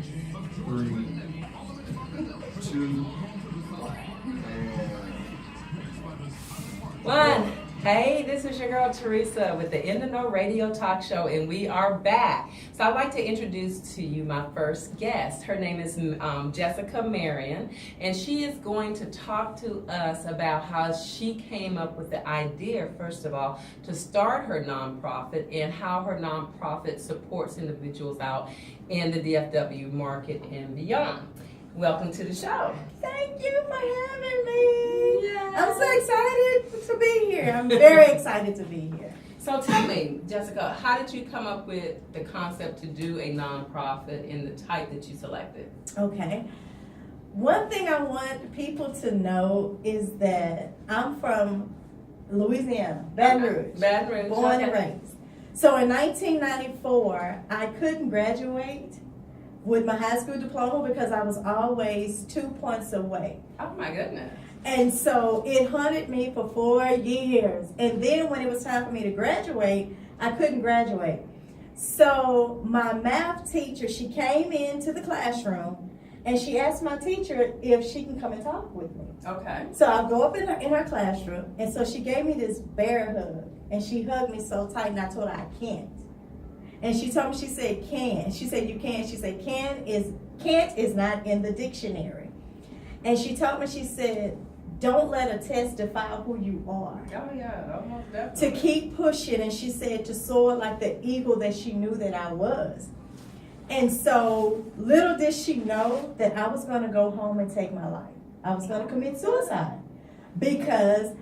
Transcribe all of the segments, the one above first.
3, 2, and 1. Hey, this is your girl Teresa with the Ntheknow Radio Talk Show, and we are back. So I'd like to introduce to you my first guest. Her name is Jessica Marion, and she is going to talk to us about how she came up with the idea, first of all, to start her nonprofit and how her nonprofit supports individuals out in the DFW market and beyond. Welcome to the show. Thank you for having me. Yes. I'm so excited to be here. I'm very excited to be here. So tell me, Jessica, how did you come up with the concept to do a nonprofit in the type that you selected? Okay. One thing I want people to know is that I'm from Louisiana, Baton Rouge. Baton Rouge. Born and raised. So in 1994, I couldn't graduate with my high school diploma because I was always 2 points away. Oh my goodness. And so it haunted me for 4 years. And then when it was time for me to graduate, I couldn't graduate. So my math teacher, she came into the classroom and she asked my teacher if she can come and talk with me. Okay. So I go up in her classroom, and so she gave me this bear hug, and she hugged me so tight, and I told her I can't. And she told me, she said, can. She said, you can. She said, can't is not in the dictionary. And she told me, she said, don't let a test define who you are. Oh yeah, almost definitely. To keep pushing, and she said to soar like the eagle that she knew that I was. And so little did she know that I was going to go home and take my life. I was going to commit suicide because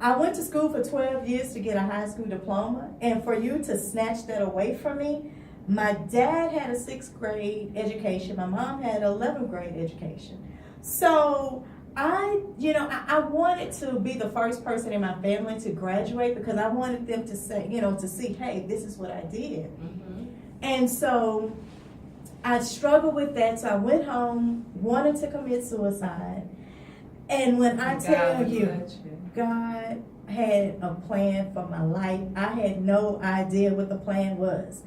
I went to school for 12 years to get a high school diploma, and for you to snatch that away from me, my dad had a 6th grade education, my mom had an 11th grade education. So I wanted to be the first person in my family to graduate because I wanted them to say, to see, hey, this is what I did. Mm-hmm. And so I struggled with that, so I went home, wanted to commit suicide. And when I tell you, God had a plan for my life. I had no idea what the plan was.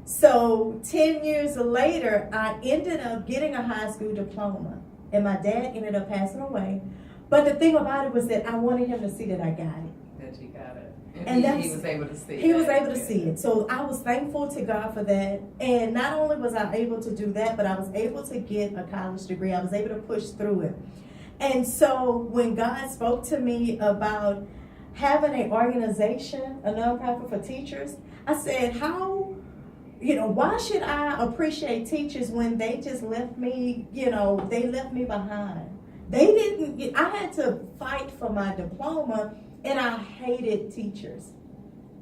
So 10 years later, I ended up getting a high school diploma, and my dad ended up passing away. But the thing about it was that I wanted him to see that I got it. That you got it. And he was able to see it. He was able to see it. So I was thankful to God for that. And not only was I able to do that, but I was able to get a college degree. I was able to push through it. And so when God spoke to me about having an organization, a nonprofit for teachers, I said, why should I appreciate teachers when they just left me, they left me behind? I had to fight for my diploma, and I hated teachers.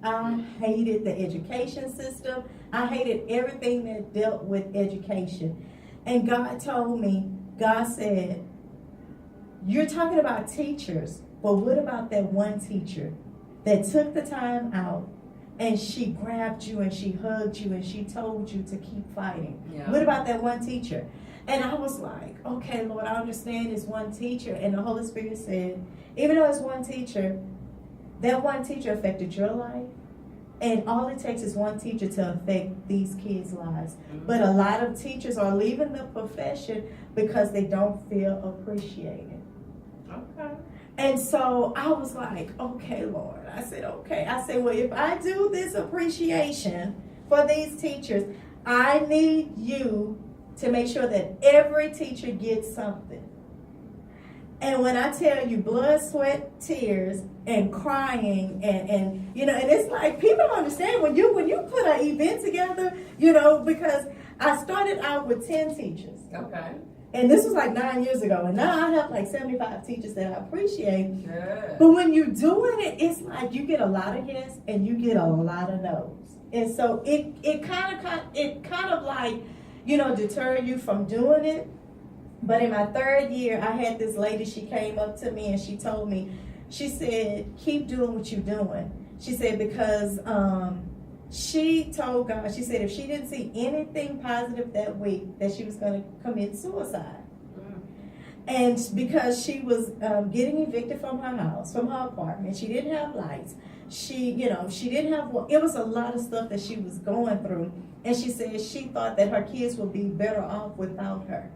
I hated the education system. I hated everything that dealt with education. And God told me, God said, you're talking about teachers, but what about that one teacher that took the time out and she grabbed you and she hugged you and she told you to keep fighting? Yeah. What about that one teacher? And I was like, okay, Lord, I understand it's one teacher. And the Holy Spirit said, even though it's one teacher, that one teacher affected your life. And all it takes is one teacher to affect these kids' lives. Mm-hmm. But a lot of teachers are leaving the profession because they don't feel appreciated. Okay. And so I was like, okay, Lord. I said, okay. I said, well, if I do this appreciation for these teachers, I need you to make sure that every teacher gets something. And when I tell you blood, sweat, tears, and crying, and it's like people don't understand when you put an event together, because I started out with 10 teachers. Okay. And this was like 9 years ago, and now I have like 75 teachers that I appreciate. Good. But when you're doing it, it's like you get a lot of yes and you get a lot of no's, and so it kind of like deter you from doing it. But in my 3rd year, I had this lady. She came up to me and she told me, she said, "Keep doing what you're doing." She said because she told God, she said if she didn't see anything positive that week, that she was going to commit suicide. And because she was getting evicted from her house, from her apartment, she didn't have lights. She didn't have, it was a lot of stuff that she was going through. And she said she thought that her kids would be better off without her.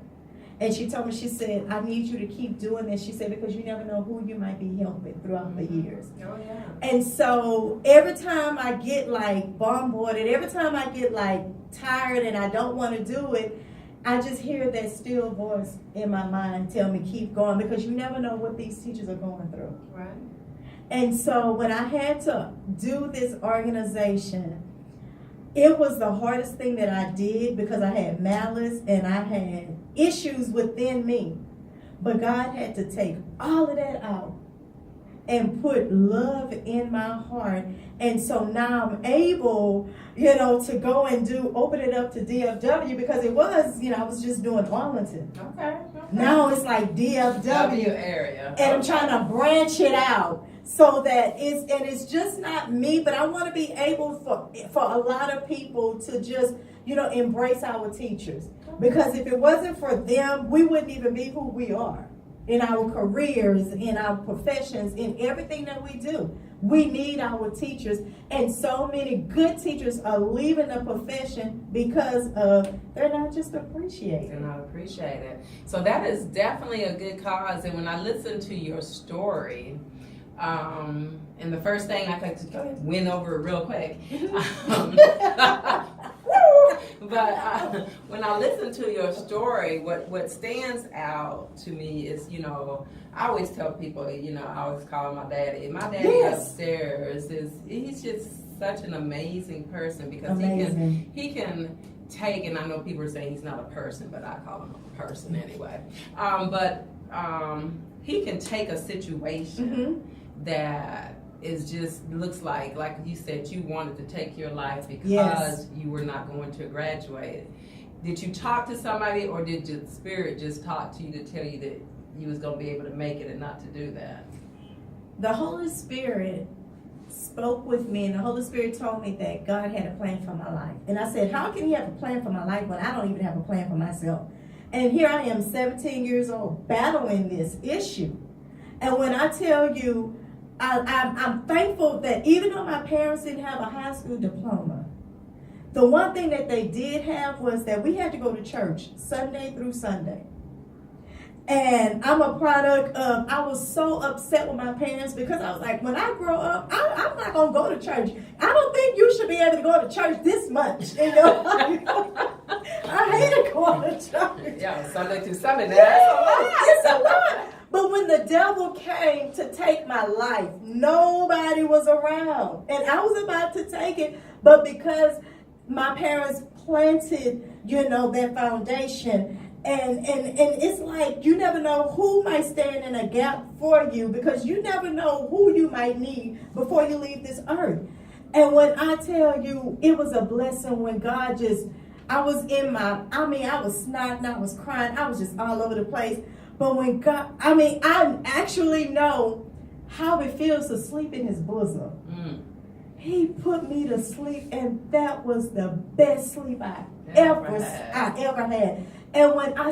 And she told me, she said, I need you to keep doing this. She said, because you never know who you might be helping throughout the years. Oh, yeah. And so every time I get like bombarded, every time I get like tired and I don't want to do it, I just hear that still voice in my mind tell me keep going, because you never know what these teachers are going through. Right. And so when I had to do this organization, it was the hardest thing that I did, because I had malice and I had issues within me. But God had to take all of that out and put love in my heart. And so now I'm able, to go and open it up to DFW, because it was, I was just doing Arlington. Okay. Now it's like DFW area. and I'm trying to branch it out so that it's just not me, but I want to be able for a lot of people to just, embrace our teachers. Because if it wasn't for them, we wouldn't even be who we are in our careers, in our professions, in everything that we do. We need our teachers, and so many good teachers are leaving the profession because they're not just appreciated. They're not appreciated. So that is definitely a good cause. And when I listen to your story, and the first thing I could win over it real quick. But when I listen to your story, what stands out to me is, I always tell people, I always call him my daddy. My daddy Yes. upstairs he's just such an amazing person, because Amazing. he can take, and I know people are saying he's not a person, but I call him a person anyway. He can take a situation that is just looks like you said, you wanted to take your life because you were not going to graduate. Did you talk to somebody, or did your spirit just talk to you to tell you that you was going to be able to make it and not to do that? The Holy Spirit spoke with me, and the Holy Spirit told me that God had a plan for my life. And I said, how can he have a plan for my life when I don't even have a plan for myself? And here I am, 17 years old, battling this issue. And when I tell you, I'm thankful that even though my parents didn't have a high school diploma, the one thing that they did have was that we had to go to church Sunday through Sunday. And I'm a product of, I was so upset with my parents, because I was like, when I grow up, I'm not going to go to church. I don't think you should be able to go to church this much. I hated going to church. Yeah, Sunday through Sunday. It's a lot. But when the devil came to take my life, nobody was around. And I was about to take it. But because my parents planted, that foundation, and it's like you never know who might stand in a gap for you, because you never know who you might need before you leave this earth. And when I tell you, it was a blessing when God I was I was snotting, I was crying, I was just all over the place. But when God, I actually know how it feels to sleep in his bosom. He put me to sleep, and that was the best sleep I ever had. And when I